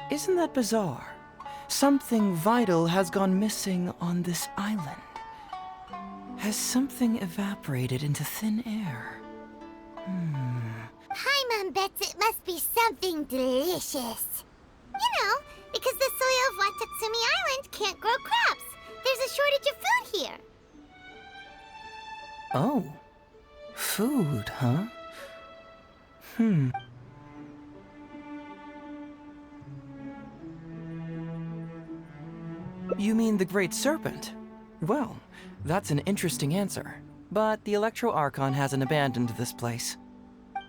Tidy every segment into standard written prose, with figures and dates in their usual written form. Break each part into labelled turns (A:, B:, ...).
A: Isn't that bizarre? Something vital has gone missing on this island. Has something evaporated into thin air?
B: Paimon bets it must be something delicious. You know, because the soil of Watatsumi Island can't grow crops. There's a shortage of food here.
A: Oh. Food, huh? You mean the Great Serpent? Well, that's an interesting answer. But the Electro Archon hasn't abandoned this place.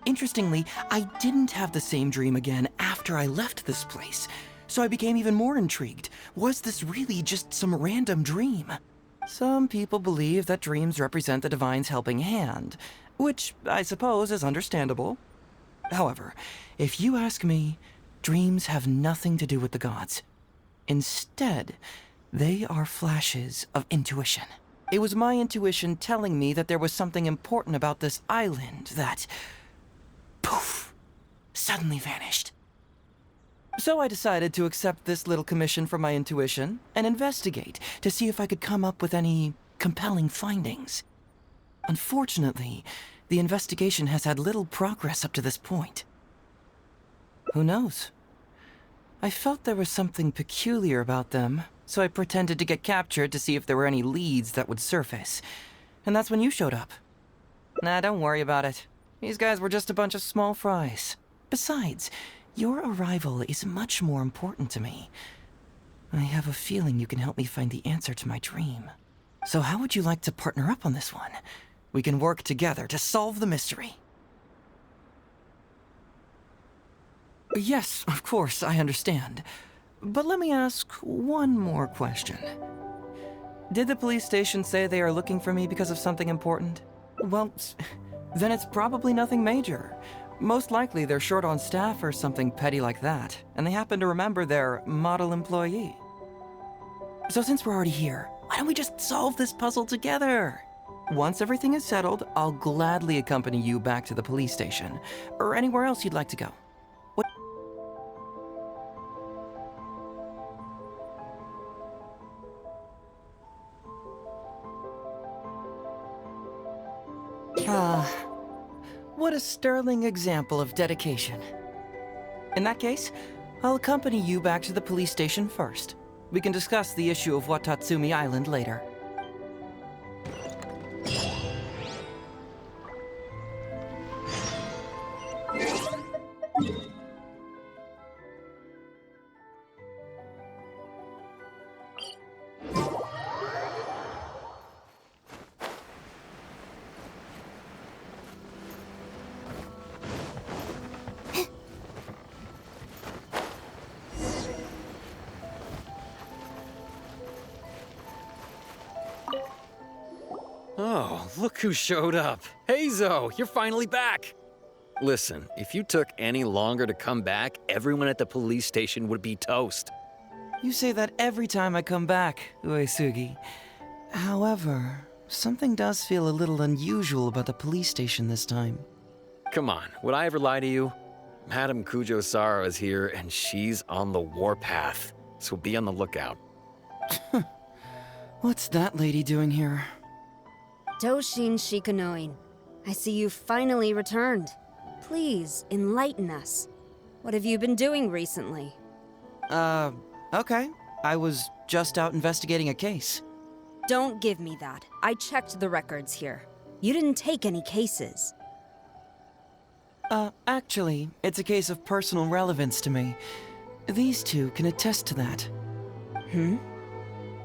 A: Interestingly, I didn't have the same dream again after I left this place, so I became even more intrigued. Was this really just some random dream? Some people believe that dreams represent the Divine's helping hand, which I suppose is understandable. However, if you ask me, dreams have nothing to do with the gods. Instead, they are flashes of intuition. It was my intuition telling me that there was something important about this island that, poof, suddenly vanished. So I decided to accept this little commission from my intuition and investigate to see if I could come up with any compelling findings. Unfortunately, the investigation has had little progress up to this point. Who knows? I felt there was something peculiar about them, so I pretended to get captured to see if there were any leads that would surface. And that's when you showed up. Nah, don't worry about it. These guys were just a bunch of small fries. Besides, your arrival is much more important to me. I have a feeling you can help me find the answer to my dream. So how would you like to partner up on this one? We can work together to solve the mystery. Yes, of course, I understand. But let me ask one more question. Did the police station say they are looking for me because of something important? Well, then it's probably nothing major. Most likely they're short on staff or something petty like that, and they happen to remember their model employee. So since we're already here, why don't we just solve this puzzle together? Once everything is settled, I'll gladly accompany you back to the police station, or anywhere else you'd like to go. What? What a sterling example of dedication. In that case, I'll accompany you back to the police station first. We can discuss the issue of Watatsumi Island later.
C: Oh, look who showed up. Hey, Zoe, you're finally back. Listen, if you took any longer to come back, everyone at the police station would be toast.
A: You say that every time I come back, Uesugi. However, something does feel a little unusual about the police station this time.
C: Come on, would I ever lie to you? Madame Kujo-Sara is here, and she's on the warpath, so be on the lookout.
A: What's that lady doing here?
D: Doshin Shikunoin, I see you finally returned. Please, enlighten us. What have you been doing recently?
A: Okay. I was just out investigating a case.
D: Don't give me that. I checked the records here. You didn't take any cases.
A: Actually, it's a case of personal relevance to me. These two can attest to that.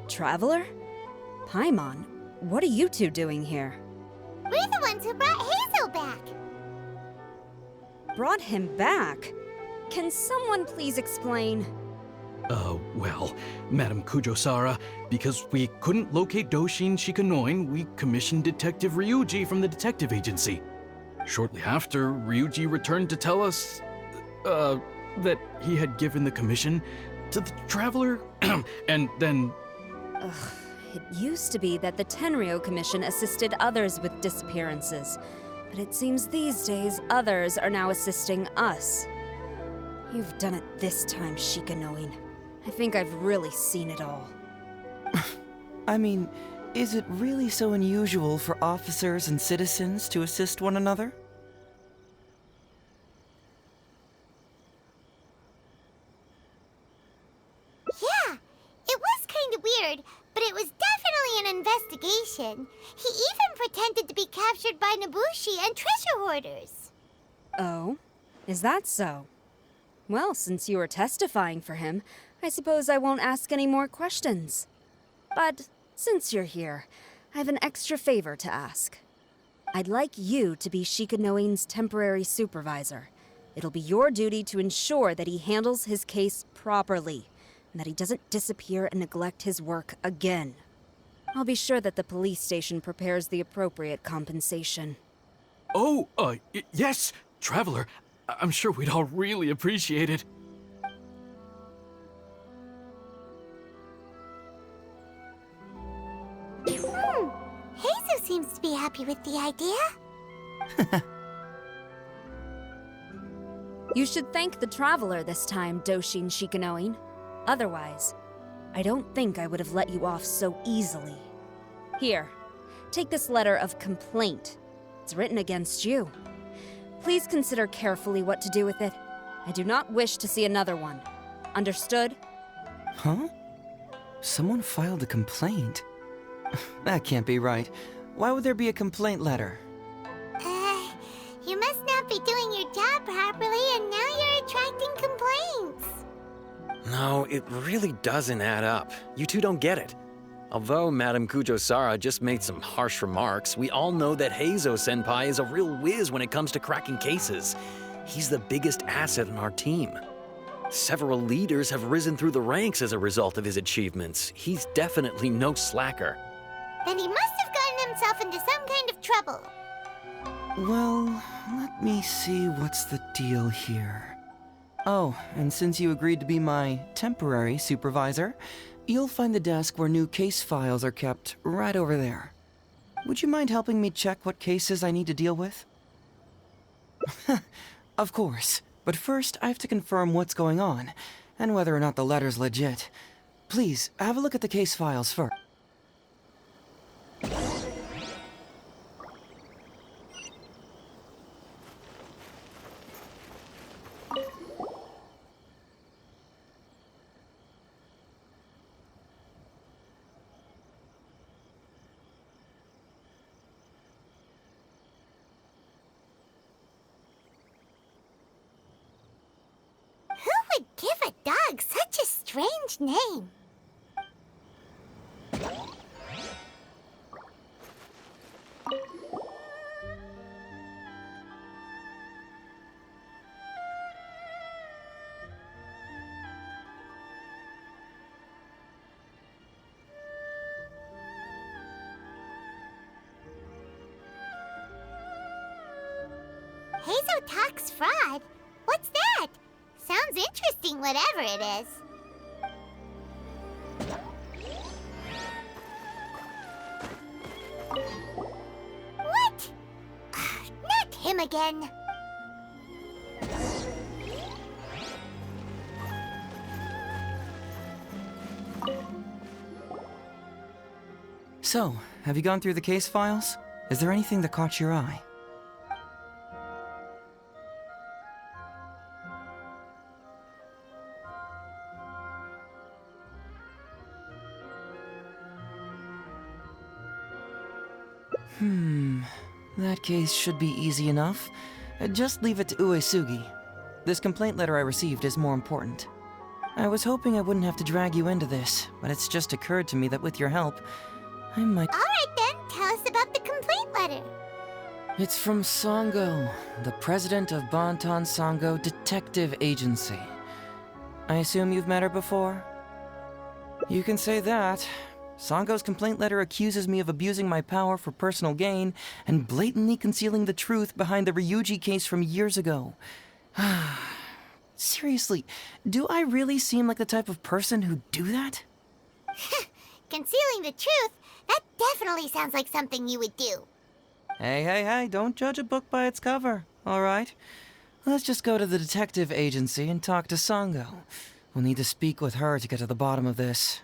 D: Traveler? Paimon, what are you two doing here?
B: We're the ones who brought Hazel back.
D: Brought him back? Can someone please explain?
E: Well, Madame Kujo-Sara, because we couldn't locate Doshin Shikunoin, we commissioned Detective Ryuuji from the detective agency. Shortly after, Ryuuji returned to tell us, that he had given the commission to the Traveler, and then...
D: It used to be that the Tenryo Commission assisted others with disappearances, but it seems these days others are now assisting us. You've done it this time, Shikanoin. I think I've really seen it all.
A: I mean, is it really so unusual for officers and citizens to assist one another?
B: Yeah, it was kind of weird, but it was definitely an investigation. He even pretended to be captured by Nobushi and treasure hoarders.
D: Oh? Is that so? Well, since you are testifying for him, I suppose I won't ask any more questions. But since you're here, I have an extra favor to ask. I'd like you to be Shikanoin's temporary supervisor. It'll be your duty to ensure that he handles his case properly, and that he doesn't disappear and neglect his work again. I'll be sure that the police station prepares the appropriate compensation.
E: Oh, yes, Traveler. I'm sure we'd all really appreciate it.
B: Heizo seems to be happy with the idea.
D: You should thank the Traveler this time, Doshin Shikanoin. Otherwise, I don't think I would have let you off so easily. Here, take this letter of complaint. It's written against you. Please consider carefully what to do with it. I do not wish to see another one. Understood?
A: Huh? Someone filed a complaint? That can't be right. Why would there be a complaint letter?
B: You must not be doing your job properly, and now you're attracting complaints.
C: No, it really doesn't add up. You two don't get it. Although Madame Kujo-Sara just made some harsh remarks, we all know that Heizo-senpai is a real whiz when it comes to cracking cases. He's the biggest asset in our team. Several leaders have risen through the ranks as a result of his achievements. He's definitely no slacker.
B: Then he must have gotten himself into some kind of trouble.
A: Well, let me see what's the deal here. Oh, and since you agreed to be my temporary supervisor, you'll find the desk where new case files are kept right over there. Would you mind helping me check what cases I need to deal with? Of course, but first I have to confirm what's going on, and whether or not the letter's legit. Please, have a look at the case files first.
B: Who would give a dog such a strange name? Heizo talks fraud? What's that? Sounds interesting, whatever it is. What? Not him again.
A: So, have you gone through the case files? Is there anything that caught your eye? That case should be easy enough. Just leave it to Uesugi. This complaint letter I received is more important. I was hoping I wouldn't have to drag you into this, but it's just occurred to me that with your help, I might...
B: Alright then, tell us about the complaint letter.
A: It's from Sango, the president of Bantan Sango Detective Agency. I assume you've met her before? You can say that. Sango's complaint letter accuses me of abusing my power for personal gain and blatantly concealing the truth behind the Ryuuji case from years ago. Seriously, do I really seem like the type of person who'd do that?
B: Concealing the truth? That definitely sounds like something you would do.
A: Hey, don't judge a book by its cover, all right? Let's just go to the detective agency and talk to Sango. We'll need to speak with her to get to the bottom of this.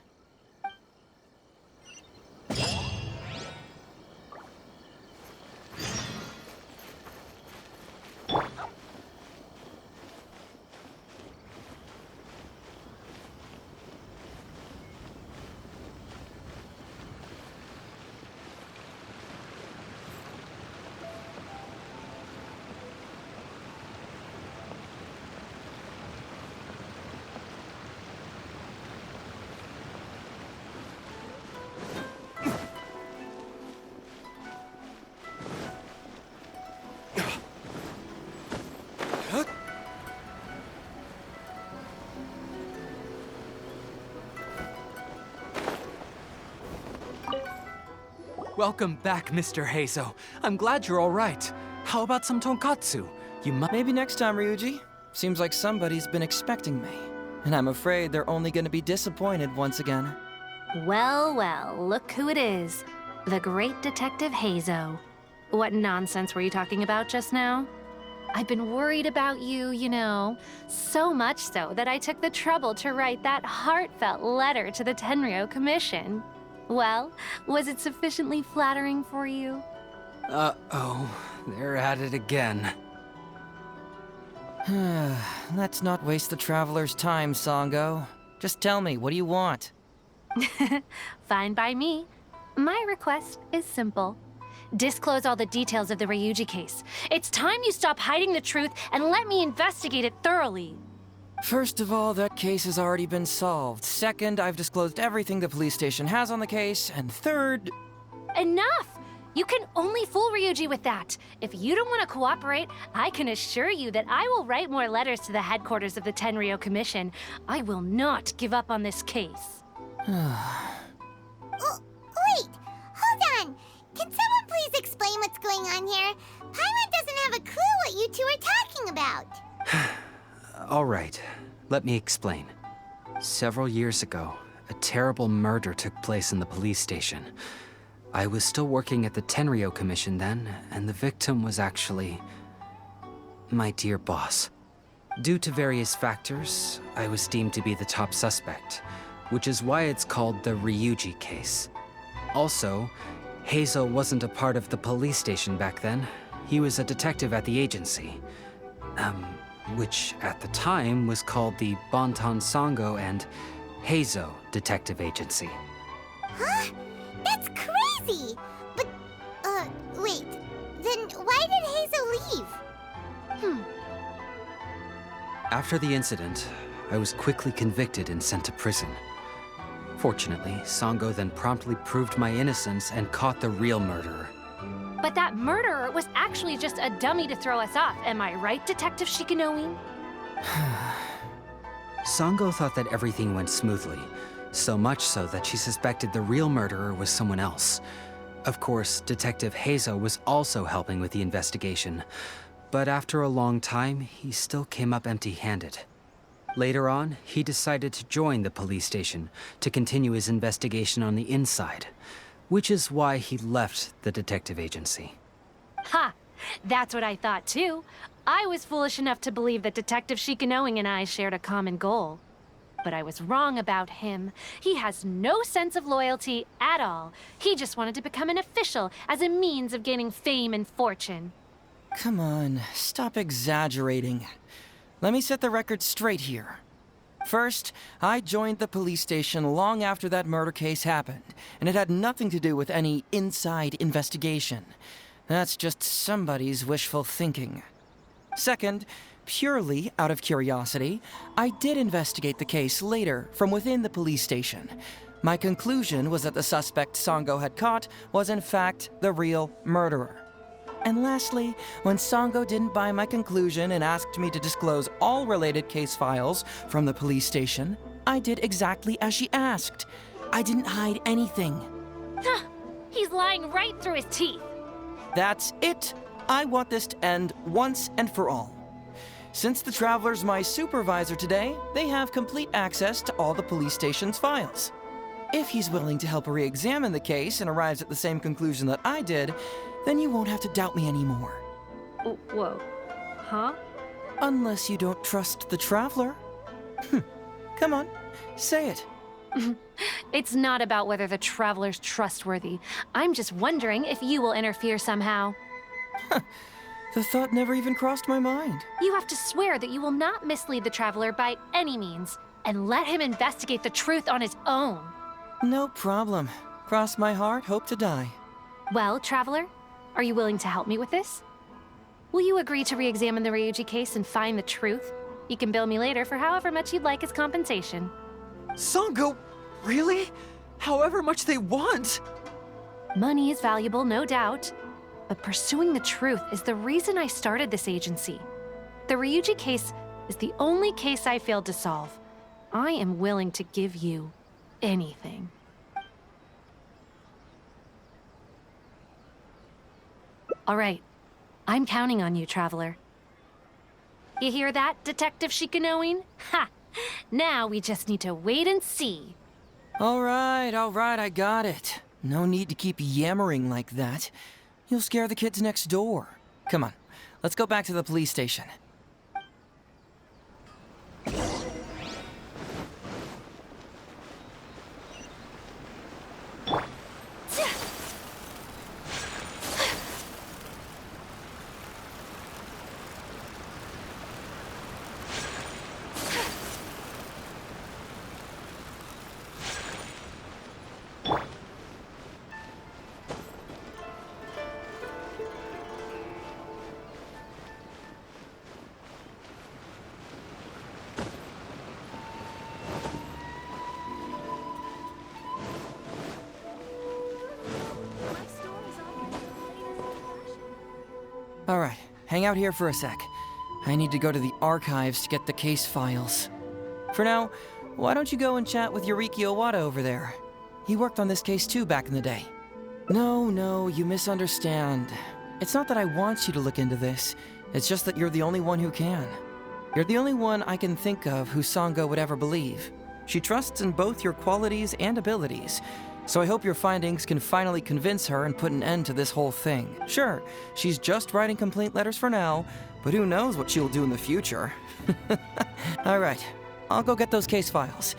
F: Welcome back, Mr. Heizo. I'm glad you're all right. How about some tonkatsu? You might.
A: Maybe next time, Ryuji. Seems like somebody's been expecting me. And I'm afraid they're only gonna be disappointed once again.
G: Well, well, look who it is. The great Detective Heizo. What nonsense were you talking about just now? I've been worried about you, you know. So much so that I took the trouble to write that heartfelt letter to the Tenryou Commission. Well, was it sufficiently flattering for you?
F: Uh-oh, they're at it again.
A: Let's not waste the traveler's time, Sango. Just tell me, what do you want?
G: Fine by me. My request is simple. Disclose all the details of the Ryuuji case. It's time you stop hiding the truth and let me investigate it thoroughly.
A: First of all, that case has already been solved. Second, I've disclosed everything the police station has on the case. And third...
G: Enough! You can only fool Ryuuji with that. If you don't want to cooperate, I can assure you that I will write more letters to the headquarters of the Tenryou Commission. I will not give up on this case.
B: Wait! Hold on! Can someone please explain what's going on here? Paimon doesn't have a clue what you two are talking about.
F: All right, let me explain. Several years ago, a terrible murder took place in the police station. I was still working at the Tenryou Commission then, and the victim was actually my dear boss. Due to various factors, I was deemed to be the top suspect, which is why it's called the Ryuuji case. Also, Heizo wasn't a part of the police station back then. He was a detective at the agency. Which at the time was called the Bonton Sango and Heizo Detective Agency.
B: Huh? That's crazy! But, wait. Then why did Hazel leave?
F: After the incident, I was quickly convicted and sent to prison. Fortunately, Sango then promptly proved my innocence and caught the real murderer.
G: But that murderer was actually just a dummy to throw us off, am I right, Detective Shikanoe?
F: Sango thought that everything went smoothly, so much so that she suspected the real murderer was someone else. Of course, Detective Heizo was also helping with the investigation, but after a long time, he still came up empty-handed. Later on, he decided to join the police station to continue his investigation on the inside, which is why he left the detective agency.
G: Ha! That's what I thought too. I was foolish enough to believe that Detective Shikanoe and I shared a common goal. But I was wrong about him. He has no sense of loyalty at all. He just wanted to become an official as a means of gaining fame and fortune.
A: Come on, stop exaggerating. Let me set the record straight here. First, I joined the police station long after that murder case happened, and it had nothing to do with any inside investigation. That's just somebody's wishful thinking. Second, purely out of curiosity, I did investigate the case later from within the police station. My conclusion was that the suspect Sango had caught was in fact the real murderer. And lastly, when Sango didn't buy my conclusion and asked me to disclose all related case files from the police station, I did exactly as she asked. I didn't hide anything.
G: He's lying right through his teeth.
A: That's it. I want this to end once and for all. Since the Traveler's my supervisor today, they have complete access to all the police station's files. If he's willing to help re-examine the case and arrives at the same conclusion that I did, then you won't have to doubt me anymore.
G: Whoa. Huh?
A: Unless you don't trust the Traveler. Come on, say it.
G: It's not about whether the Traveler's trustworthy. I'm just wondering if you will interfere somehow.
A: The thought never even crossed my mind.
G: You have to swear that you will not mislead the Traveler by any means, and let him investigate the truth on his own.
A: No problem. Cross my heart, hope to die.
G: Well, Traveler, are you willing to help me with this? Will you agree to re-examine the Ryuuji case and find the truth? You can bill me later for however much you'd like as compensation.
H: Sango, really? However much they want?
G: Money is valuable, no doubt. But pursuing the truth is the reason I started this agency. The Ryuuji case is the only case I failed to solve. I am willing to give you anything. All right. I'm counting on you, Traveler. You hear that, Detective Shikanoin? Ha! Now we just need to wait and see.
A: All right, I got it. No need to keep yammering like that. You'll scare the kids next door. Come on, let's go back to the police station. All right, hang out here for a sec. I need to go to the archives to get the case files. For now, why don't you go and chat with Yuriki Owada over there? He worked on this case too back in the day. No, you misunderstand. It's not that I want you to look into this. It's just that you're the only one who can. You're the only one I can think of who Sango would ever believe. She trusts in both your qualities and abilities. So I hope your findings can finally convince her and put an end to this whole thing. Sure, she's just writing complaint letters for now, but who knows what she'll do in the future. All right, I'll go get those case files.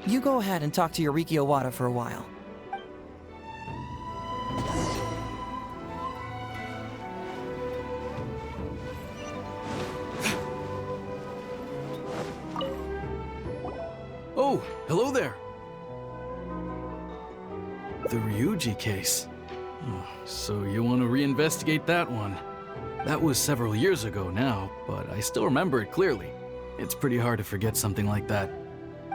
A: You go ahead and talk to Yuriki Owada for a while.
E: Oh, hello there. The Ryuuji case. Oh, so you want to reinvestigate that one? That was several years ago now, but I still remember it clearly. It's pretty hard to forget something like that.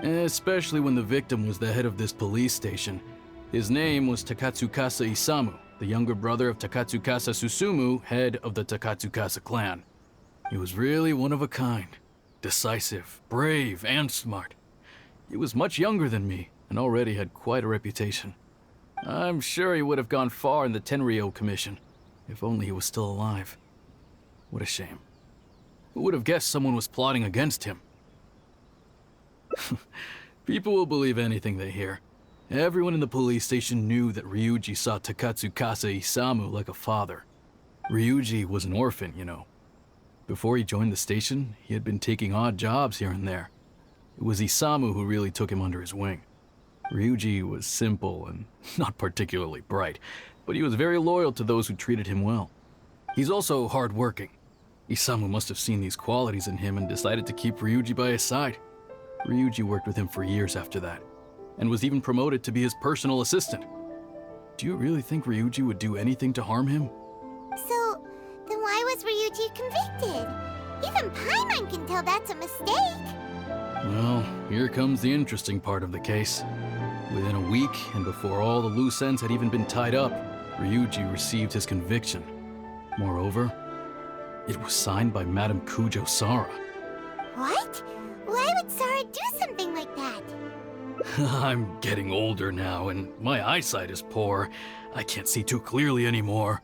E: Especially when the victim was the head of this police station. His name was Takatsukasa Isamu, the younger brother of Takatsukasa Susumu, head of the Takatsukasa clan. He was really one of a kind. Decisive, brave, and smart. He was much younger than me, and already had quite a reputation. I'm sure he would have gone far in the Tenryou Commission, if only he was still alive. What a shame. Who would have guessed someone was plotting against him? People will believe anything they hear. Everyone in the police station knew that Ryuuji saw Takatsukasa Isamu like a father. Ryuuji was an orphan, you know. Before he joined the station, he had been taking odd jobs here and there. It was Isamu who really took him under his wing. Ryuuji was simple and not particularly bright, but he was very loyal to those who treated him well. He's also hardworking. Isamu must have seen these qualities in him and decided to keep Ryuuji by his side. Ryuuji worked with him for years after that, and was even promoted to be his personal assistant. Do you really think Ryuuji would do anything to harm him?
B: So, then why was Ryuuji convicted? Even Paimon can tell that's a mistake.
E: Well, here comes the interesting part of the case. Within a week, and before all the loose ends had even been tied up, Ryuuji received his conviction. Moreover, it was signed by Madame Kujo Sara.
B: What? Why would Sara do something like that?
E: I'm getting older now, and my eyesight is poor. I can't see too clearly anymore.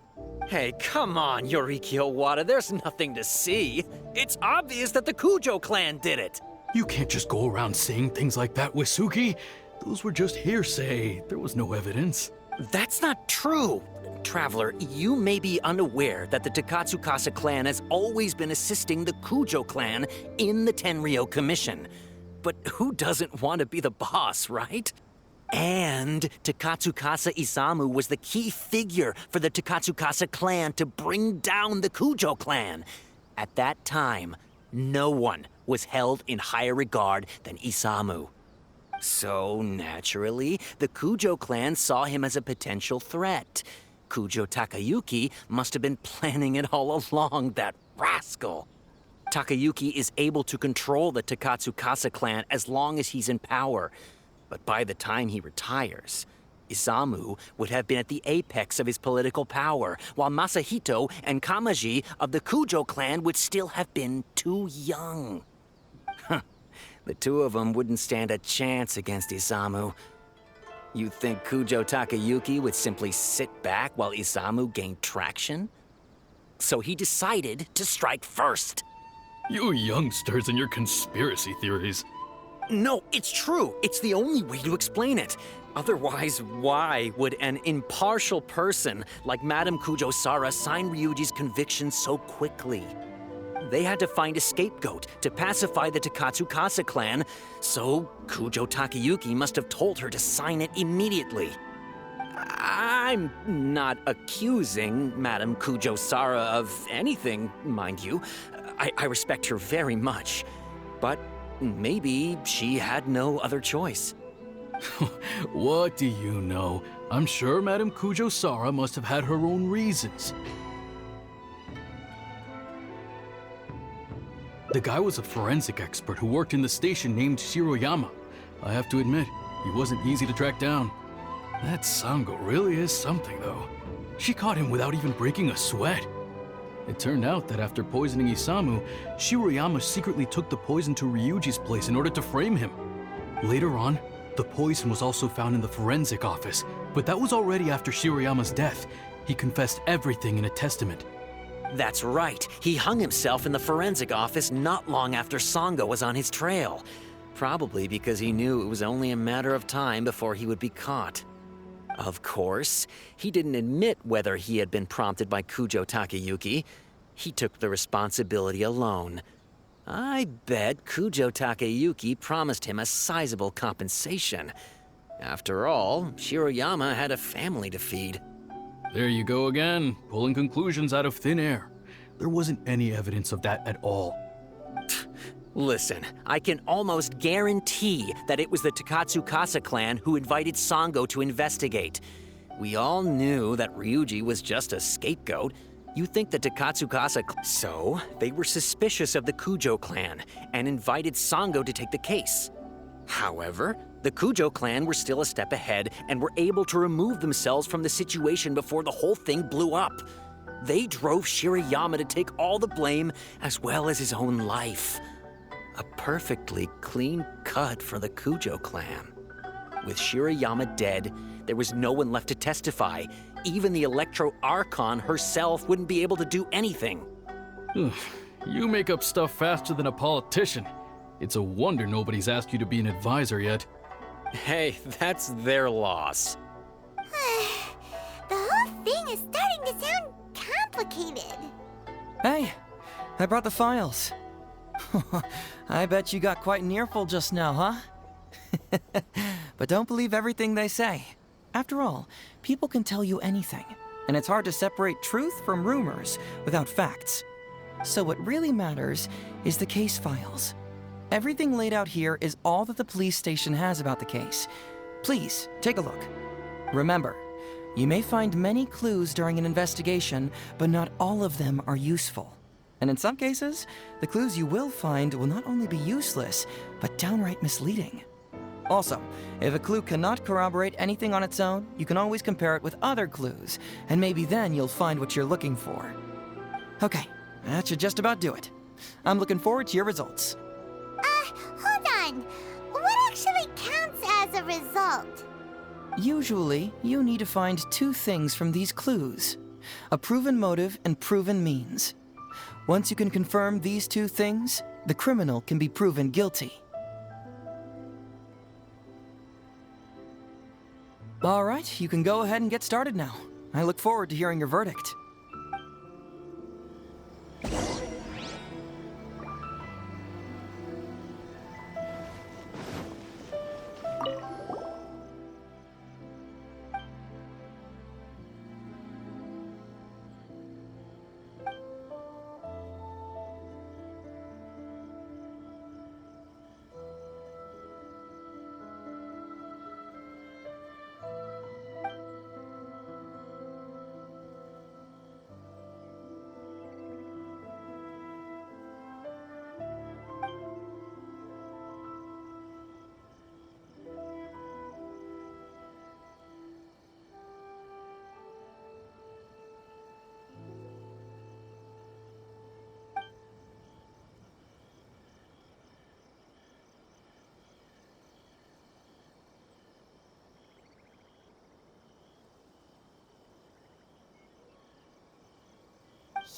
C: Hey, come on, Yuriki Owada, there's nothing to see. It's obvious that the Kujo clan did it.
E: You can't just go around saying things like that, Wisuki. Those were just hearsay. There was no evidence.
C: That's not true. Traveler, you may be unaware that the Takatsukasa clan has always been assisting the Kujo clan in the Tenryou Commission. But who doesn't want to be the boss, right? And Takatsukasa Isamu was the key figure for the Takatsukasa clan to bring down the Kujo clan. At that time, no one was held in higher regard than Isamu. So, naturally, the Kujo clan saw him as a potential threat. Kujo Takayuki must have been planning it all along, that rascal. Takayuki is able to control the Takatsukasa clan as long as he's in power. But by the time he retires, Isamu would have been at the apex of his political power, while Masahito and Kamaji of the Kujo clan would still have been too young. The two of them wouldn't stand a chance against Isamu. You think Kujo Takayuki would simply sit back while Isamu gained traction? So he decided to strike first.
E: You youngsters and your conspiracy theories.
C: No, it's true. It's the only way to explain it. Otherwise, why would an impartial person like Madame Kujo-Sara sign Ryuji's conviction so quickly? They had to find a scapegoat to pacify the Takatsukasa clan, so Kujo Takayuki must have told her to sign it immediately. I'm not accusing Madame Kujo-Sara of anything, mind you. I respect her very much. But maybe she had no other choice.
E: What do you know? I'm sure Madame Kujo-Sara must have had her own reasons. The guy was a forensic expert who worked in the station named Shiroyama. I have to admit, he wasn't easy to track down. That Sango really is something, though. She caught him without even breaking a sweat. It turned out that after poisoning Isamu, Shiroyama secretly took the poison to Ryuji's place in order to frame him. Later on, the poison was also found in the forensic office, but that was already after Shiroyama's death. He confessed everything in a testament.
C: That's right. He hung himself in the forensic office not long after Sango was on his trail. Probably because he knew it was only a matter of time before he would be caught. Of course, he didn't admit whether he had been prompted by Kujo Takayuki. He took the responsibility alone. I bet Kujo Takayuki promised him a sizable compensation. After all, Shiroyama had a family to feed.
E: There you go again, pulling conclusions out of thin air. There wasn't any evidence of that at all.
C: Listen, I can almost guarantee that it was the Takatsukasa clan who invited Sango to investigate. We all knew that Ryuji was just a scapegoat. You think the Takatsukasa So, they were suspicious of the Kujo clan and invited Sango to take the case. However, the Kujo clan were still a step ahead and were able to remove themselves from the situation before the whole thing blew up. They drove Shiroyama to take all the blame as well as his own life. A perfectly clean cut for the Kujo clan. With Shiroyama dead, there was no one left to testify. Even the Electro Archon herself wouldn't be able to do anything.
E: You make up stuff faster than a politician. It's a wonder nobody's asked you to be an advisor yet.
C: Hey, that's their loss.
B: The whole thing is starting to sound complicated.
A: Hey, I brought the files. I bet you got quite an earful just now, huh? But don't believe everything they say. After all, people can tell you anything, and it's hard to separate truth from rumors without facts. So what really matters is the case files. Everything laid out here is all that the police station has about the case. Please, take a look. Remember, you may find many clues during an investigation, but not all of them are useful. And in some cases, the clues you will find will not only be useless, but downright misleading. Also, if a clue cannot corroborate anything on its own, you can always compare it with other clues, and maybe then you'll find what you're looking for. Okay, that should just about do it. I'm looking forward to your results.
B: Hold on. What actually counts as a result?
A: Usually, you need to find two things from these clues: a proven motive and proven means. Once you can confirm these two things, the criminal can be proven guilty. All right, you can go ahead and get started now. I look forward to hearing your verdict.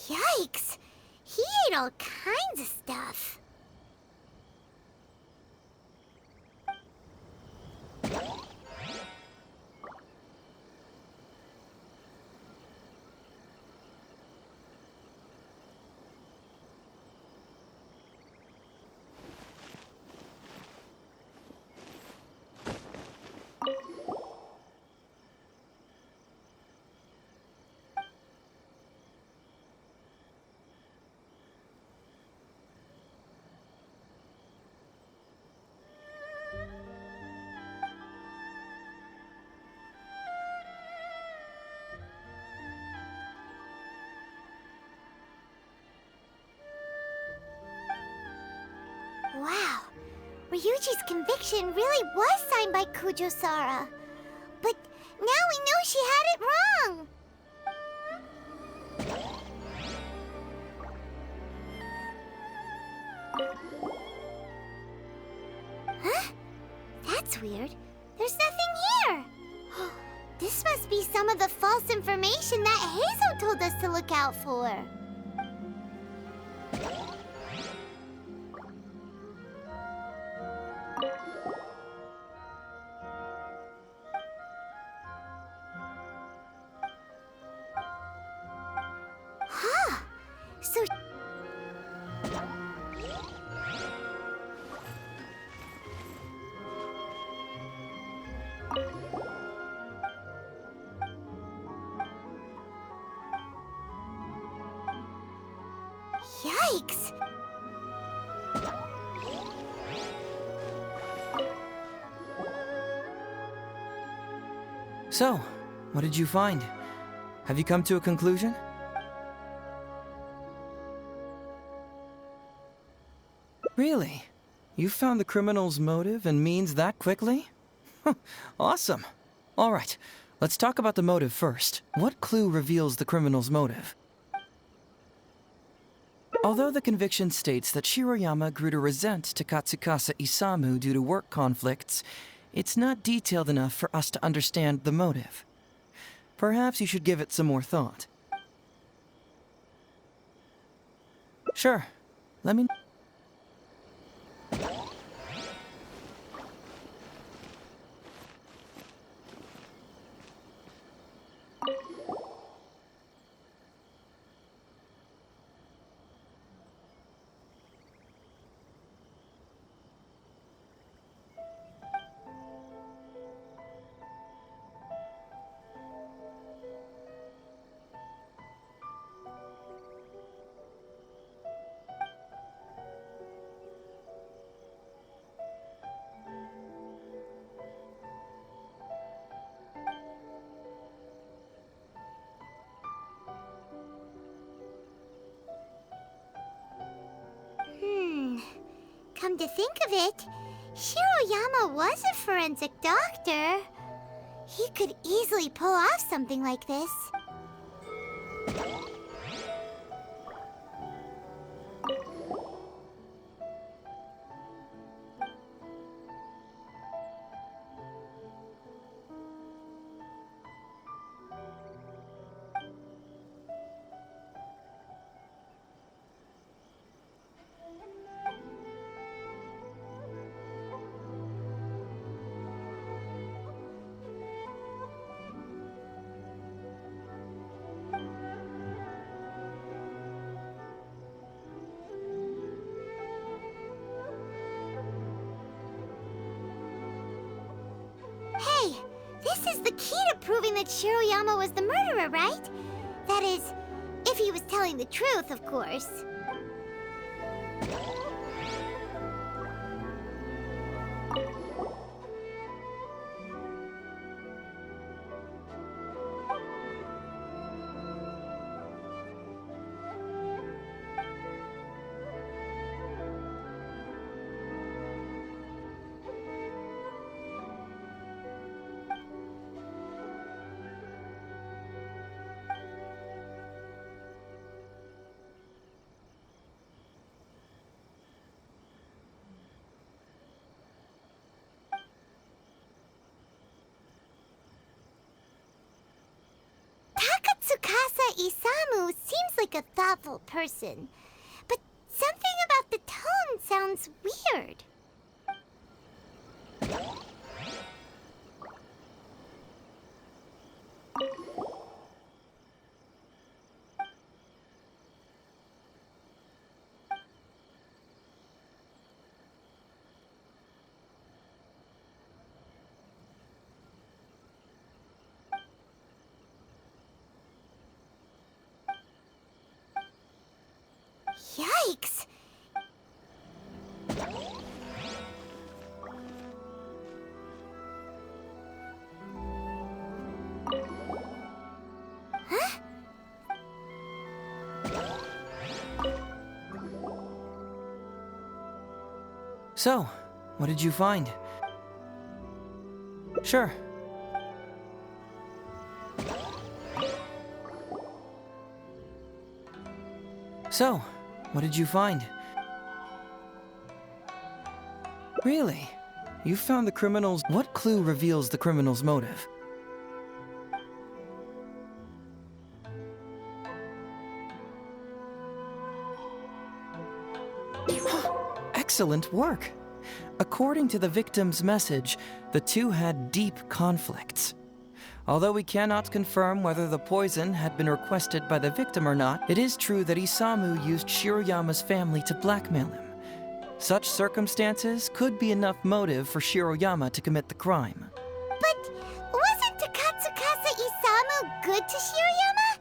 B: Yikes! He ate all kinds of stuff. Wow, Ryuji's conviction really was signed by Kujo-Sara. But now we know she had it wrong. Huh? That's weird. There's nothing here. This must be some of the false information that Hazel told us to look out for. Huh. So... Yikes!
A: So, what did you find? Have you come to a conclusion? Really? You found the criminal's motive and means that quickly? Awesome. All right, let's talk about the motive first. What clue reveals the criminal's motive? Although the conviction states that Shiroyama grew to resent Takatsukasa Isamu due to work conflicts, it's not detailed enough for us to understand the motive. Perhaps you should give it some more thought. Sure. Let me...
B: Come to think of it, Shiroyama was a forensic doctor. He could easily pull off something like this. This is the key to proving that Shiroyama was the murderer, right? That is, if he was telling the truth, of course. Tsukasa Isamu seems like a thoughtful person, but something about the tone sounds weird. Yikes! Huh?
A: So, what did you find? Sure. So, what did you find? Really? You found the criminal's... What clue reveals the criminal's motive? Excellent work! According to the victim's message, the two had deep conflicts. Although we cannot confirm whether the poison had been requested by the victim or not, it is true that Isamu used Shiroyama's family to blackmail him. Such circumstances could be enough motive for Shiroyama to commit the crime.
B: But wasn't Takatsukasa Isamu good to Shiroyama?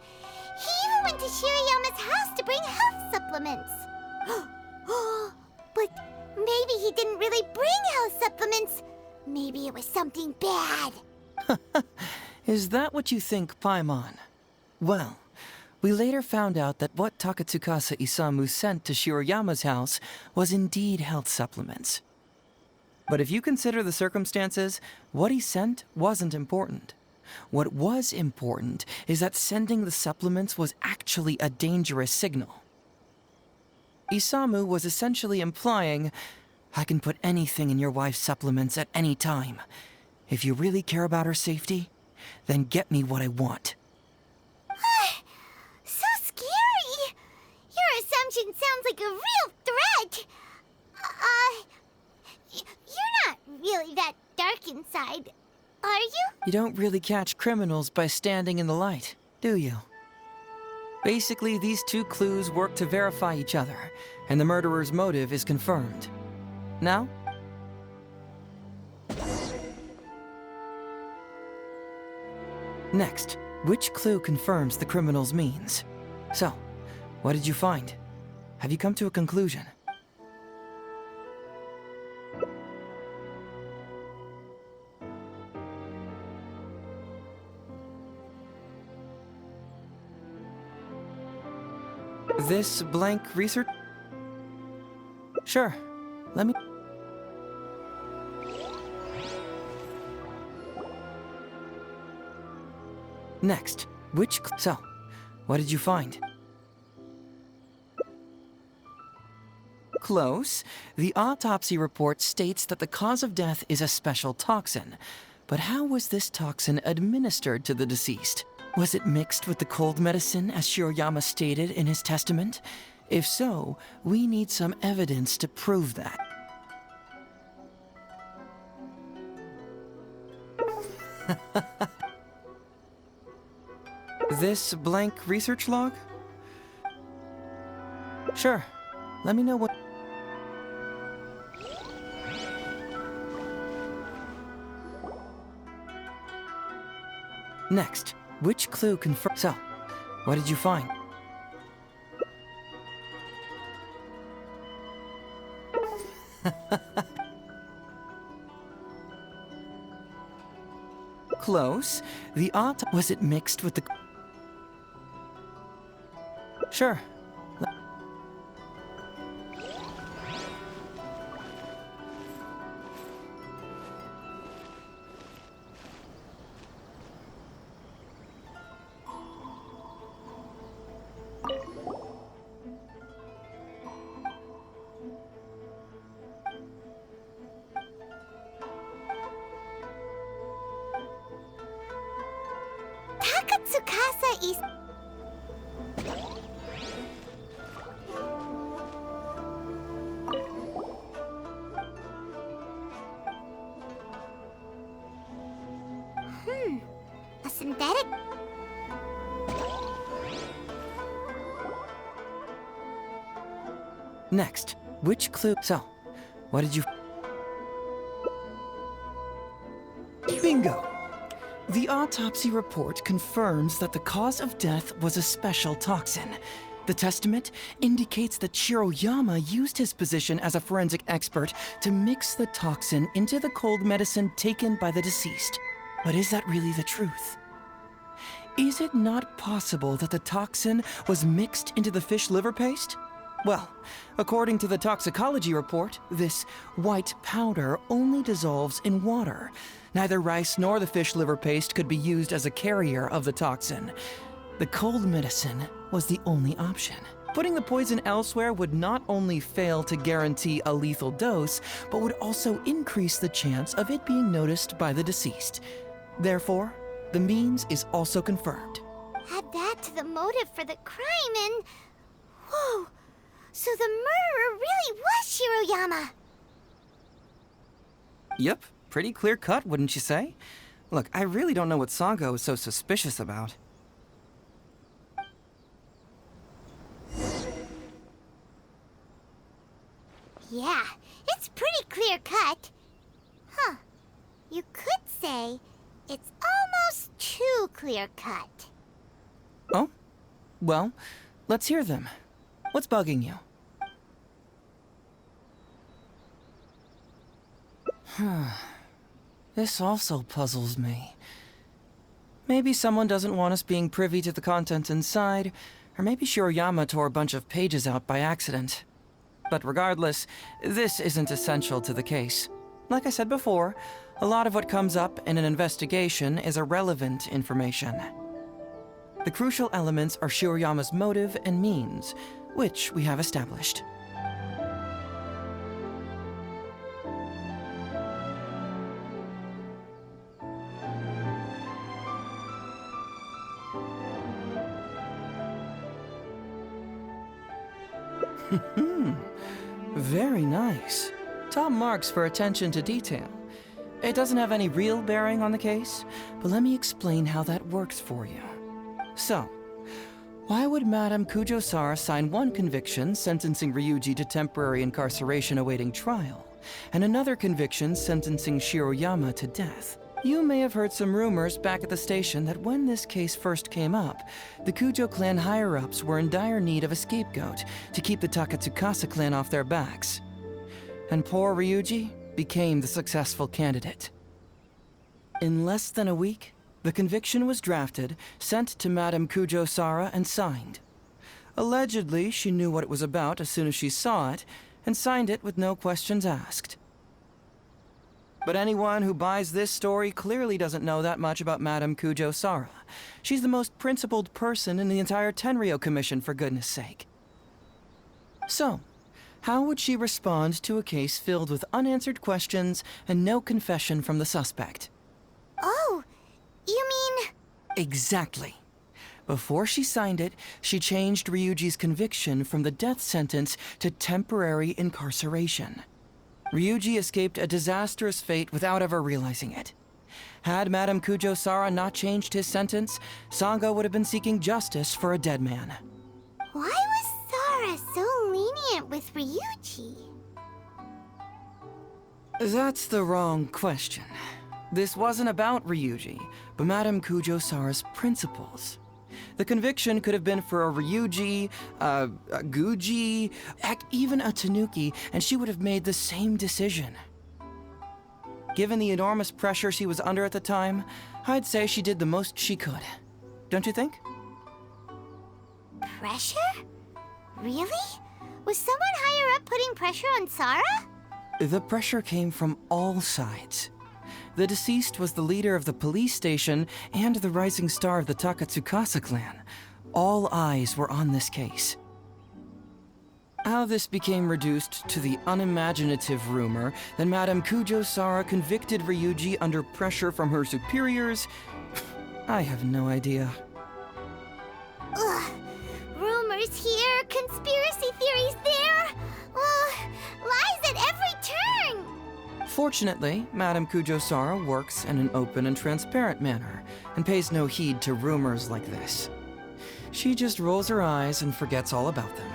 B: He even went to Shiroyama's house to bring health supplements. But maybe he didn't really bring health supplements. Maybe it was something bad.
A: Is that what you think, Paimon? Well, we later found out that what Takatsukasa Isamu sent to Shiroyama's house was indeed health supplements. But if you consider the circumstances, what he sent wasn't important. What was important is that sending the supplements was actually a dangerous signal. Isamu was essentially implying, I can put anything in your wife's supplements at any time. If you really care about her safety, then get me what I want.
B: So scary! Your assumption sounds like a real threat! You're not really that dark inside, are you?
A: You don't really catch criminals by standing in the light, do you? Basically, these two clues work to verify each other, and the murderer's motive is confirmed. Now? Next, which clue confirms the criminal's means? So, what did you find? Have you come to a conclusion? This blank research? Sure. Let me... Next, So, what did you find? Close. The autopsy report states that the cause of death is a special toxin. But how was this toxin administered to the deceased? Was it mixed with the cold medicine, as Shiroyama stated in his testament? If so, we need some evidence to prove that. This blank research log? Sure. Let me know what... Next, which clue confirms... So, what did you find? Close. The was it mixed with the... Sure.
B: Takatsukasa is... A synthetic...
A: Next, which clue... So, what did you... Bingo! The autopsy report confirms that the cause of death was a special toxin. The testament indicates that Shiroyama used his position as a forensic expert to mix the toxin into the cold medicine taken by the deceased. But is that really the truth? Is it not possible that the toxin was mixed into the fish liver paste? Well, according to the toxicology report, this white powder only dissolves in water. Neither rice nor the fish liver paste could be used as a carrier of the toxin. The cold medicine was the only option. Putting the poison elsewhere would not only fail to guarantee a lethal dose, but would also increase the chance of it being noticed by the deceased. Therefore, the means is also confirmed.
B: Add that to the motive for the crime and... Whoa! So the murderer really was Shiroyama!
A: Yep, pretty clear cut, wouldn't you say? Look, I really don't know what Sango is so suspicious about.
B: Yeah, it's pretty clear cut. Huh. You could say it's almost too clear cut.
A: Oh? Well, let's hear them. What's bugging you? This also puzzles me. Maybe someone doesn't want us being privy to the contents inside, or maybe Shiroyama tore a bunch of pages out by accident. But regardless, this isn't essential to the case. Like I said before, a lot of what comes up in an investigation is irrelevant information. The crucial elements are Shiroyama's motive and means, which we have established. Very nice. Top marks for attention to detail. It doesn't have any real bearing on the case, but let me explain how that works for you. So, why would Madame Kujo-Sara sign one conviction sentencing Ryuuji to temporary incarceration awaiting trial, and another conviction sentencing Shiroyama to death? You may have heard some rumors back at the station that when this case first came up, the Kujo clan higher-ups were in dire need of a scapegoat to keep the Takatsukasa clan off their backs. And poor Ryuuji became the successful candidate. In less than a week, the conviction was drafted, sent to Madame Kujo-Sara, and signed. Allegedly, she knew what it was about as soon as she saw it, and signed it with no questions asked. But anyone who buys this story clearly doesn't know that much about Madame Kujo-Sara. She's the most principled person in the entire Tenryou Commission, for goodness sake. So, how would she respond to a case filled with unanswered questions and no confession from the suspect?
B: Oh, you mean...
A: Exactly. Before she signed it, she changed Ryuji's conviction from the death sentence to temporary incarceration. Ryuji escaped a disastrous fate without ever realizing it. Had Madame Kujo-Sara not changed his sentence, Sango would have been seeking justice for a dead man.
B: Why was Sara so lenient with Ryuji?
A: That's the wrong question. This wasn't about Ryuji, but Madame Kujo-sara's principles. The conviction could have been for a Ryuji, a Guji, heck, even a Tanuki, and she would have made the same decision. Given the enormous pressure she was under at the time, I'd say she did the most she could. Don't you think?
B: Pressure? Really? Was someone higher up putting pressure on Sara?
A: The pressure came from all sides. The deceased was the leader of the police station and the rising star of the Takatsukasa clan. All eyes were on this case. How this became reduced to the unimaginative rumor that Madame Kujo-sara convicted Ryuji under pressure from her superiors, I have no idea.
B: Ugh. Rumors here, conspiracy theories there. Lies at every turn.
A: Fortunately, Madame Kujo-sara works in an open and transparent manner, and pays no heed to rumors like this. She just rolls her eyes and forgets all about them.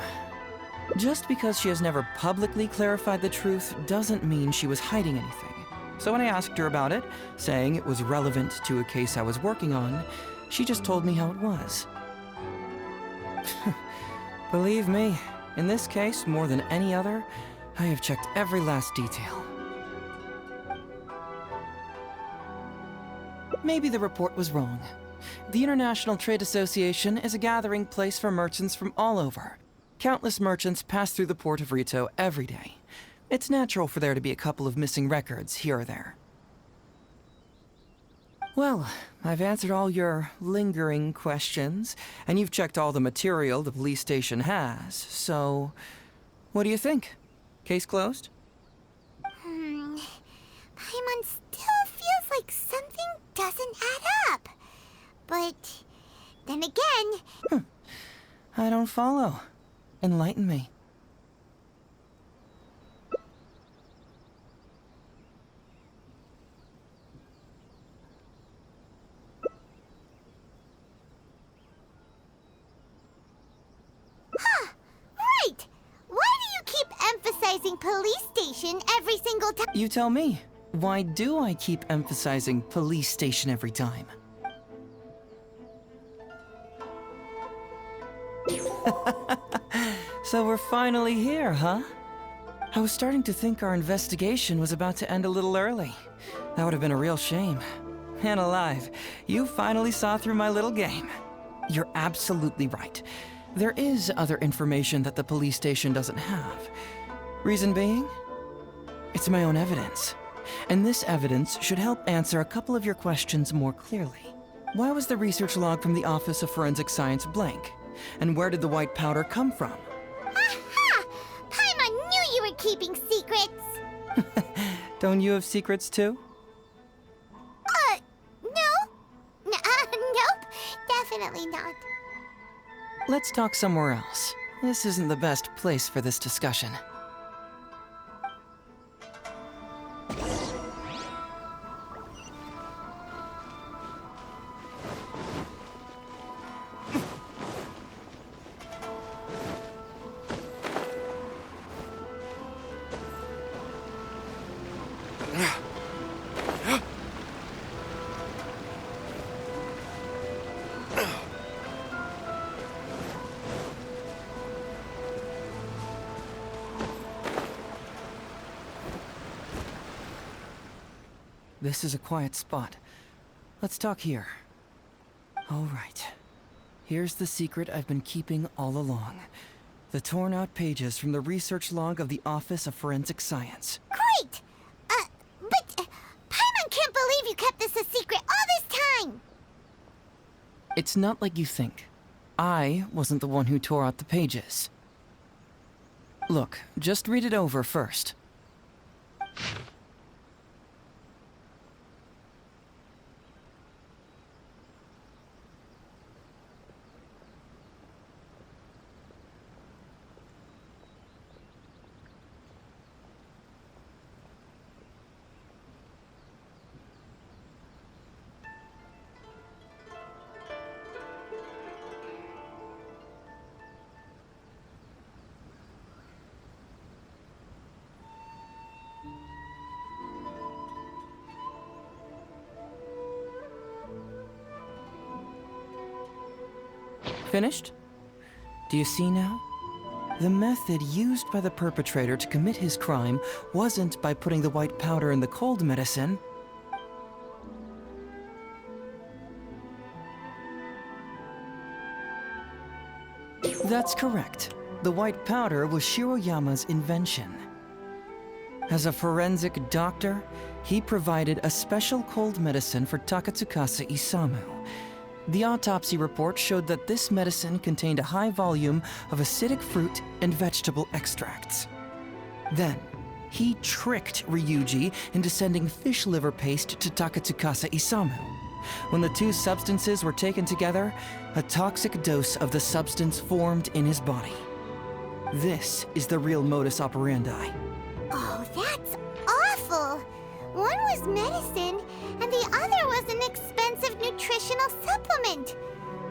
A: Just because she has never publicly clarified the truth doesn't mean she was hiding anything. So when I asked her about it, saying it was relevant to a case I was working on, she just told me how it was. Believe me, in this case, more than any other, I have checked every last detail. Maybe the report was wrong. The International Trade Association is a gathering place for merchants from all over. Countless merchants pass through the port of Rito every day. It's natural for there to be a couple of missing records here or there. Well, I've answered all your lingering questions, and you've checked all the material the police station has, so... what do you think? Case closed?
B: Paimon still feels like something doesn't add up. But then again...
A: I don't follow. Enlighten me.
B: Right! Why do you keep emphasizing police station every single time?
A: You tell me. Why do I keep emphasizing police station every time? So we're finally here, huh? I was starting to think our investigation was about to end a little early. That would have been a real shame. And alive, you finally saw through my little game. You're absolutely right. There is other information that the police station doesn't have. Reason being? It's my own evidence. And this evidence should help answer a couple of your questions more clearly. Why was the research log from the Office of Forensic Science blank? And where did the white powder come from?
B: Aha! Paimon knew you were keeping secrets!
A: Don't you have secrets too?
B: No? Nope. Definitely not.
A: Let's talk somewhere else. This isn't the best place for this discussion. This is a quiet spot. Let's talk here. All right. Here's the secret I've been keeping all along. The torn out pages from the research log of the Office of Forensic Science.
B: Great! But Paimon can't believe you kept this a secret all this time!
A: It's not like you think. I wasn't the one who tore out the pages. Look, just read it over first. Finished? Do you see now? The method used by the perpetrator to commit his crime wasn't by putting the white powder in the cold medicine. That's correct. The white powder was Shiroyama's invention. As a forensic doctor, he provided a special cold medicine for Takatsukasa Isamu. The autopsy report showed that this medicine contained a high volume of acidic fruit and vegetable extracts. Then, he tricked Ryuuji into sending fish liver paste to Takatsukasa Isamu. When the two substances were taken together, a toxic dose of the substance formed in his body. This is the real modus operandi.
B: Oh, that's awful! One was medicine, and the other was an expensive nutritional supplement.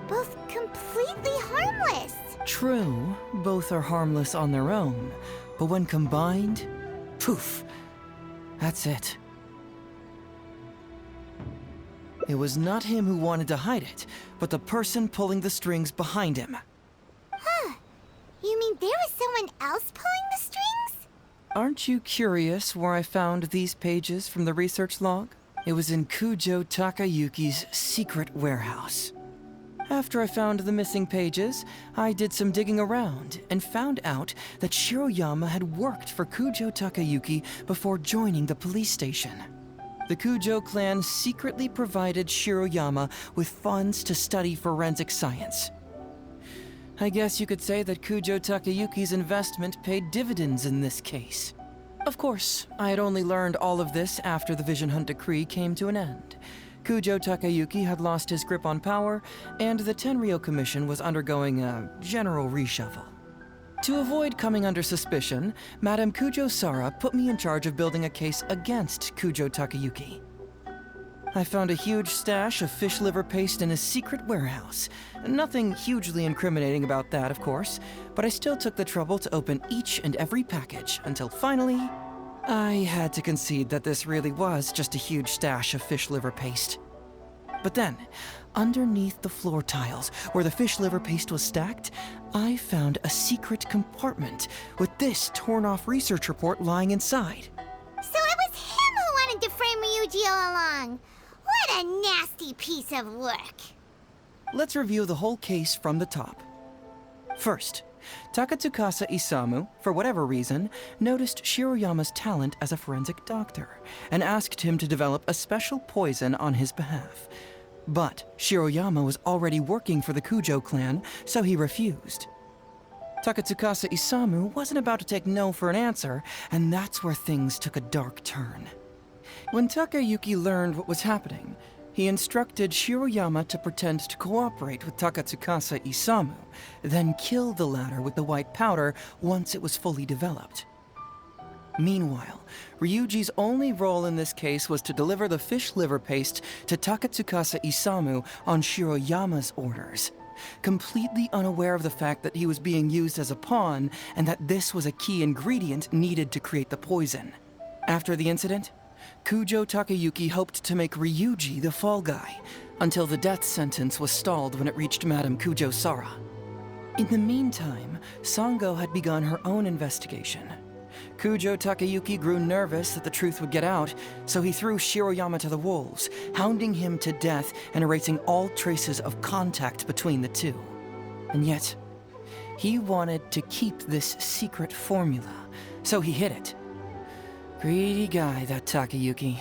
B: Both completely harmless.
A: True, both are harmless on their own, but when combined, poof, that's it. It was not him who wanted to hide it, but the person pulling the strings behind him.
B: Huh. You mean there was someone else pulling the strings?
A: Aren't you curious where I found these pages from the research log? It was in Kujo Takayuki's secret warehouse. After I found the missing pages, I did some digging around and found out that Shiroyama had worked for Kujo Takayuki before joining the police station. The Kujo clan secretly provided Shiroyama with funds to study forensic science. I guess you could say that Kujo Takayuki's investment paid dividends in this case. Of course, I had only learned all of this after the Vision Hunt decree came to an end. Kujo Takayuki had lost his grip on power, and the Tenryou Commission was undergoing a general reshuffle. To avoid coming under suspicion, Madame Kujo Sara put me in charge of building a case against Kujo Takayuki. I found a huge stash of fish liver paste in his secret warehouse. Nothing hugely incriminating about that, of course, but I still took the trouble to open each and every package until finally, I had to concede that this really was just a huge stash of fish liver paste. But then, underneath the floor tiles, where the fish liver paste was stacked, I found a secret compartment with this torn-off research report lying inside.
B: So it was him who wanted to frame Ryuuji all along. What a nasty piece of work.
A: Let's review the whole case from the top. First, Takatsukasa Isamu, for whatever reason, noticed Shiroyama's talent as a forensic doctor and asked him to develop a special poison on his behalf. But Shiroyama was already working for the Kujo clan, so he refused. Takatsukasa Isamu wasn't about to take no for an answer, and that's where things took a dark turn. When Takayuki learned what was happening, he instructed Shiroyama to pretend to cooperate with Takatsukasa Isamu, then kill the latter with the white powder once it was fully developed. Meanwhile, Ryuji's only role in this case was to deliver the fish liver paste to Takatsukasa Isamu on Shiroyama's orders, completely unaware of the fact that he was being used as a pawn and that this was a key ingredient needed to create the poison. After the incident, Kujo Takayuki hoped to make Ryuji the fall guy, until the death sentence was stalled when it reached Madame Kujo Sara. In the meantime, Sango had begun her own investigation. Kujo Takayuki grew nervous that the truth would get out, so he threw Shiroyama to the wolves, hounding him to death and erasing all traces of contact between the two. And yet, he wanted to keep this secret formula, so he hid it. Greedy guy, that Takayuki.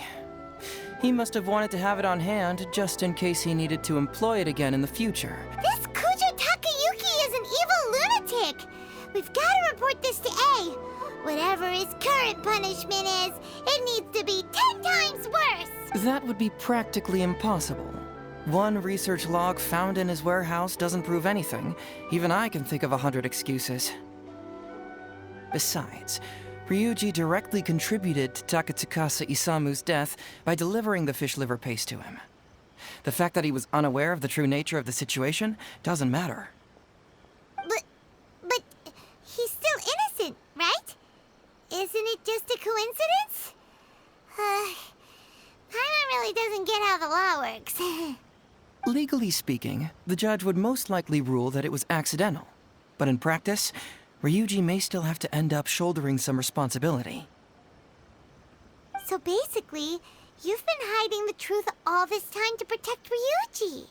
A: He must have wanted to have it on hand just in case he needed to employ it again in the future.
B: This Kujo Takayuki is an evil lunatic. We've got to report this to A. Whatever his current punishment is, it needs to be 10 times worse.
A: That would be practically impossible. One research log found in his warehouse doesn't prove anything. Even I can think of 100 excuses. Besides, Ryuji directly contributed to Takatsukasa Isamu's death by delivering the fish liver paste to him. The fact that he was unaware of the true nature of the situation doesn't matter.
B: But he's still innocent, right? Isn't it just a coincidence? Paimon really doesn't get how the law works.
A: Legally speaking, the judge would most likely rule that it was accidental. But in practice, Ryuuji may still have to end up shouldering some responsibility.
B: So basically, you've been hiding the truth all this time to protect Ryuuji.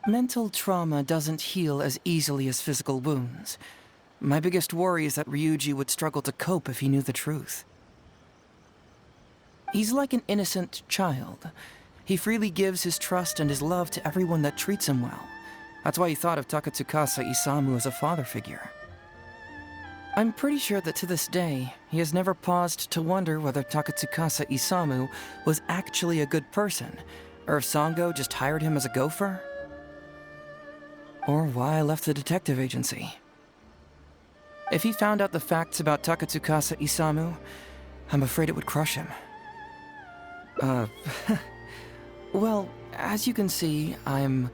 A: Mental trauma doesn't heal as easily as physical wounds. My biggest worry is that Ryuuji would struggle to cope if he knew the truth. He's like an innocent child. He freely gives his trust and his love to everyone that treats him well. That's why he thought of Takatsukasa Isamu as a father figure. I'm pretty sure that to this day, he has never paused to wonder whether Takatsukasa Isamu was actually a good person, or if Sango just hired him as a gopher, or why I left the detective agency. If he found out the facts about Takatsukasa Isamu, I'm afraid it would crush him. Well, as you can see, I'm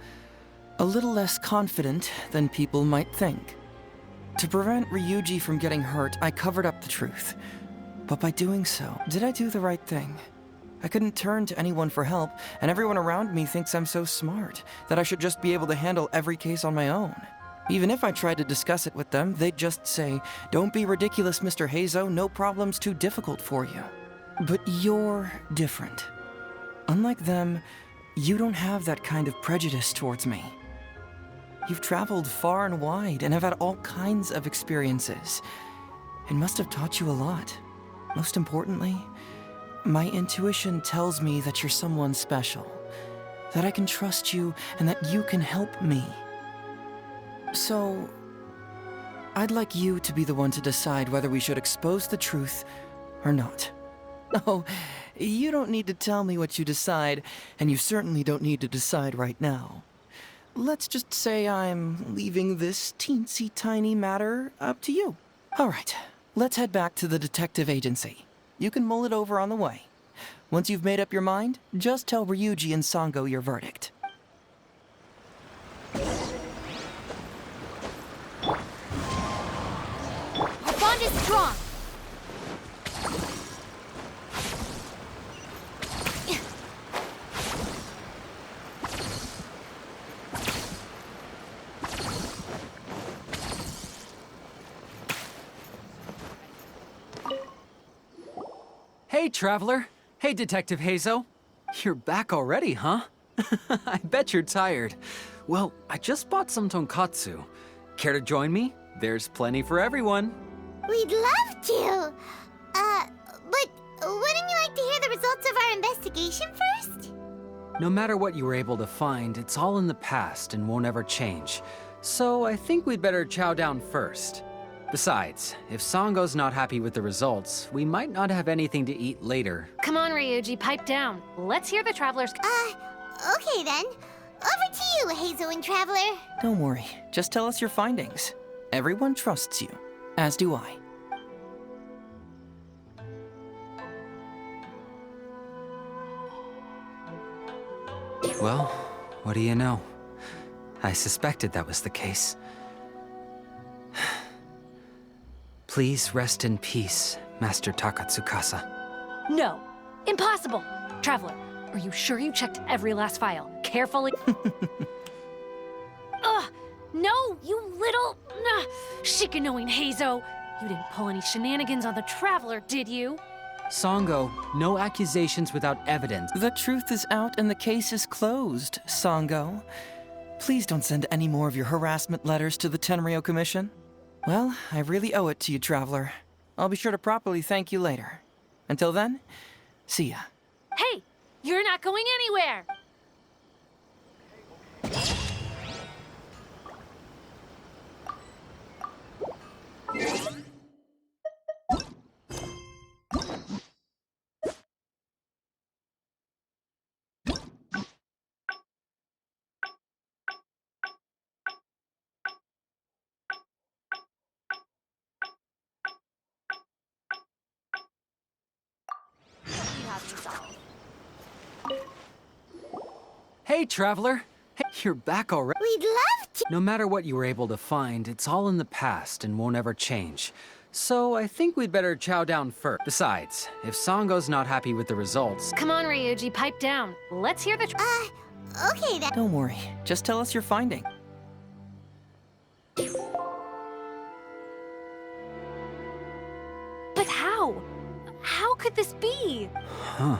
A: a little less confident than people might think. To prevent Ryuuji from getting hurt, I covered up the truth. But by doing so, did I do the right thing? I couldn't turn to anyone for help, and everyone around me thinks I'm so smart, that I should just be able to handle every case on my own. Even if I tried to discuss it with them, they'd just say, "Don't be ridiculous, Mr. Heizo, no problem's too difficult for you." But you're different. Unlike them, you don't have that kind of prejudice towards me. You've traveled far and wide and have had all kinds of experiences. It must have taught you a lot. Most importantly, my intuition tells me that you're someone special, that I can trust you and that you can help me. So, I'd like you to be the one to decide whether we should expose the truth or not. Oh, you don't need to tell me what you decide, and you certainly don't need to decide right now. Let's just say I'm leaving this teensy-tiny matter up to you. All right, let's head back to the detective agency. You can mull it over on the way. Once you've made up your mind, just tell Ryuuji and Sango your verdict.
B: Our bond is strong.
F: Hey, Traveler. Hey, Detective Heizo. You're back already, huh? I bet you're tired. Well, I just bought some tonkatsu. Care to join me? There's plenty for everyone.
B: We'd love to. But wouldn't you like to hear the results of our investigation first?
F: No matter what you were able to find, it's all in the past and won't ever change. So I think we'd better chow down first. Besides, if Sango's not happy with the results, we might not have anything to eat later.
G: Come on, Ryuuji, pipe down. Let's hear the traveler's.
B: Okay then. Over to you, Heizo and Traveler.
A: Don't worry, just tell us your findings. Everyone trusts you, as do I.
F: Well, what do you know? I suspected that was the case. Please rest in peace, Master Takatsukasa.
G: No, impossible. Traveler, are you sure you checked every last file carefully? Ugh, no, you little chicken-knowing Heizo. You didn't pull any shenanigans on the Traveler, did you?
F: Sango, no accusations without evidence.
A: The truth is out and the case is closed, Sango. Please don't send any more of your harassment letters to the Tenryo Commission. Well, I really owe it to you, Traveler. I'll be sure to properly thank you later. Until then, see ya.
G: Hey, you're not going anywhere!
F: Hey, Traveler. Hey, you're back already.
B: We'd love to.
F: No matter what you were able to find, it's all in the past and won't ever change. So I think we'd better chow down first. Besides, if Sango's not happy with the results...
G: Come on, Ryuuji, pipe down. Let's hear the...
B: Okay then.
A: Don't worry, just tell us your finding.
G: But how? How could this be?
F: Huh.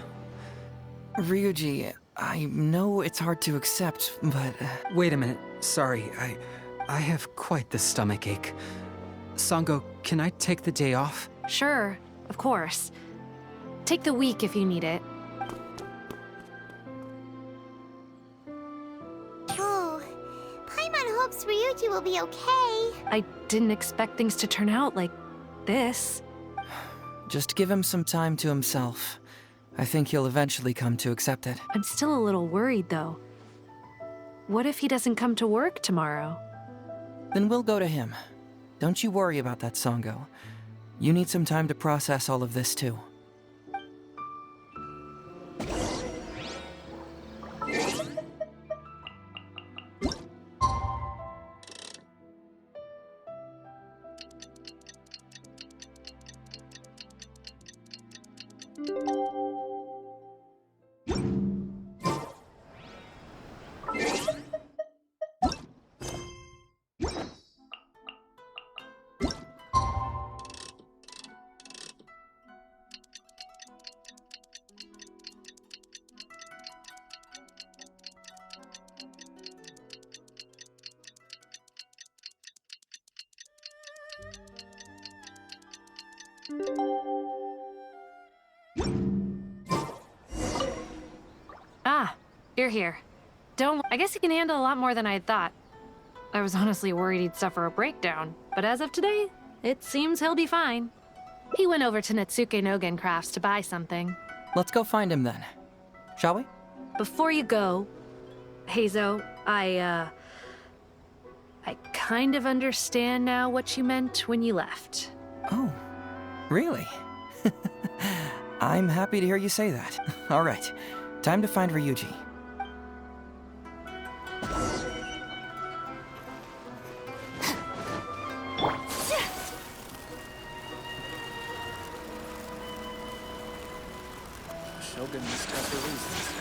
A: Ryuji, I know it's hard to accept, but...
F: Wait a minute. Sorry, I have quite the stomach ache. Sango, can I take the day off?
G: Sure, of course. Take the week if you need it.
B: Oh, Paimon hopes Ryuji will be okay.
G: I didn't expect things to turn out like this.
A: Just give him some time to himself. I think he'll eventually come to accept it.
G: I'm still a little worried, though. What if he doesn't come to work tomorrow?
A: Then we'll go to him. Don't you worry about that, Sango. You need some time to process all of this, too.
G: Ah, you're here. I guess he can handle a lot more than I had thought. I was honestly worried he'd suffer a breakdown, but as of today, it seems he'll be fine. He went over to Natsuke Nogen Crafts to buy something.
A: Let's go find him then. Shall we?
G: Before you go, Heizo, I kind of understand now what you meant when you left.
A: Oh, really? I'm happy to hear you say that. All right, time to find Ryuji.
C: Shogun must have her reasons.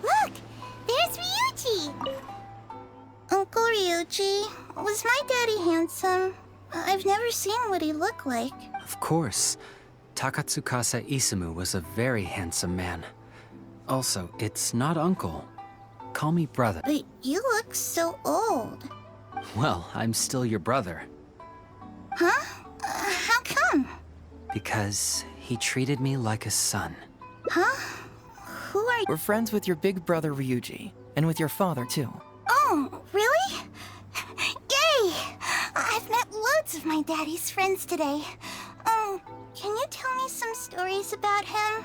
B: Look! There's Ryuji! Uncle Ryuji, was my daddy handsome? I've never seen what he looked like.
F: Of course. Takatsukasa Isamu was a very handsome man. Also, it's not uncle. Call me brother.
B: But you look so old.
F: Well, I'm still your brother.
B: Huh? How come?
F: Because he treated me like a son.
B: Huh? Who are you?
A: We're friends with your big brother Ryuji, and with your father too.
B: Oh, really? Yay! I've met loads of my daddy's friends today. Can you tell me some stories about him?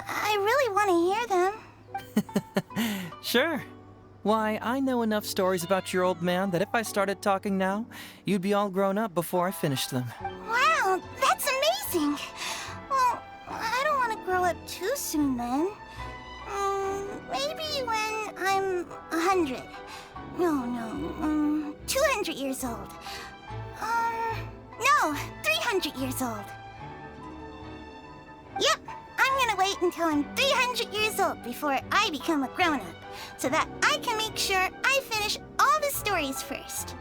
B: I really want to hear them.
A: Sure. Why, I know enough stories about your old man that if I started talking now, you'd be all grown up before I finished them.
B: Wow, that's amazing! Well, I don't want to grow up too soon then. Maybe when I'm 100. No, 200 years old. No, 300 years old. Yep, I'm gonna wait until I'm 300 years old before I become a grown-up, so that I can make sure I finish all the stories first.